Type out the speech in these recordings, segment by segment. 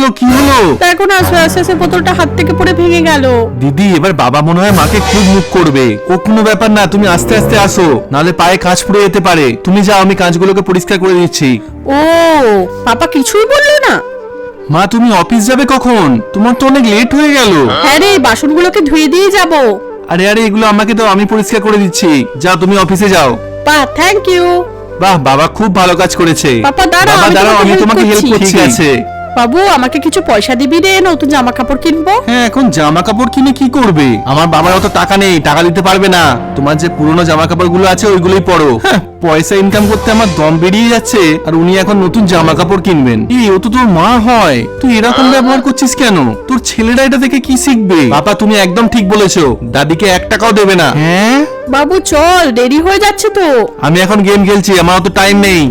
হলো কি হলো? দেখো না সয়াসের বোতলটা হাত থেকে পড়ে ভেঙে গেল। দিদি এবার বাবা মনে হয় মাকে খুব মুখ করবে। ও কোনো ব্যাপার না, তুমি আস্তে আস্তে আসো, নালে পায়ে কাঁচ পড়ে যেতে পারে। তুমি যাও, আমি কাঁচগুলোকে পরিষ্কার করে দিচ্ছি। ও পাপা কিছুই বললো না? মা তুমি অফিস যাবে কখন? তোমার তো অনেক লেট হয়ে গেল। হ্যাঁ রে, বাসনগুলোকে ধুয়ে দিয়ে যাব। আরে আরে এগুলো আমাকে দাও, আমি পরিষ্কার করে দিচ্ছি। যাও তুমি অফিসে যাও। বাহ, থ্যাংক ইউ। বাহ, বাবা খুব ভালো কাজ করেছে। পাপা দাঁড়াও, আমি তোমাকে হেল্প করছি। ঠিক আছে বাবু, আমাকে কিছু পয়সা দিবি রে, নতুন জামা কাপড় কিনবো। হ্যাঁ, এখন জামা কাপড় কিনে কি করবে? আমার বাবার অত টাকা নেই, টাকা দিতে পারবে না। তোমার যে পুরনো জামা কাপড় গুলো আছে ওইগুলোই পরো। হ্যাঁ, পয়সা ইনকাম করতে আমার দম বেরিয়ে যাচ্ছে, আর উনি এখন নতুন জামা কাপড় কিনবেন। ও তো তোর মা হয়, তুই এরকম ব্যবহার করছিস কেন? তোর ছেলেরা এটা দেখে কি শিখবে? বাবা তুমি একদম ঠিক বলেছো, দাদিকে 1 টাকাও দেবে না। হ্যাঁ বাবু চল, দেরি হয়ে যাচ্ছে তো। আমি এখন গেম খেলছি, আমার অত টাইম নেই।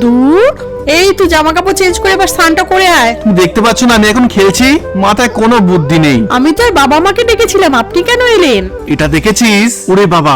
দূর, এই তুই জামা কাপড় চেঞ্জ করে এবার স্নানটা করে আয়। তুমি দেখতে পাচ্ছ না আমি এখন খেলছি? মাথায় কোনো বুদ্ধি নেই। আমি তো আর বাবা মাকে ডেকেছিলাম, আপনি কেন এলেন? এটা দেখেছিস? ওরে বাবা,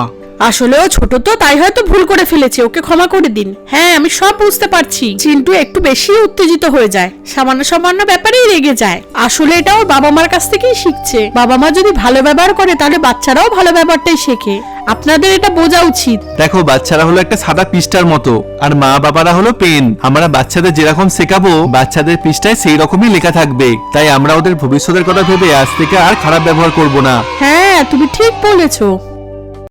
আসলে ও ছোট তো, তাই হয়তো ভুল করে ফেলেছে, ওকে ক্ষমা করে দিন। হ্যাঁ আমি সব বুঝতে পারছি, চিন্টু একটু বেশি উত্তেজিত হয়ে যায়, সামান্য সামান্য ব্যাপারেই রেগে যায়। আসলে এটা ওর বাবা মার কাছ থেকেই শিখছে। বাবা মা যদি ভালো ব্যবহার করে তাহলে বাচ্চারাও ভালো ব্যবহারটাই শেখে। আপনাদের এটা বোঝা উচিত। দেখো বাচ্চারা হলো একটা সাদা পৃষ্ঠার মতো, আর মা বাবারা হলো পেন। আমরা বাচ্চাদের যেরকম শেখাবো বাচ্চাদের পৃষ্ঠায় সেই রকমই লেখা থাকবে। তাই আমরা ওদের ভবিষ্যতের কথা ভেবে আজ থেকে আর খারাপ ব্যবহার করব না। হ্যাঁ তুমি ঠিক বলেছো।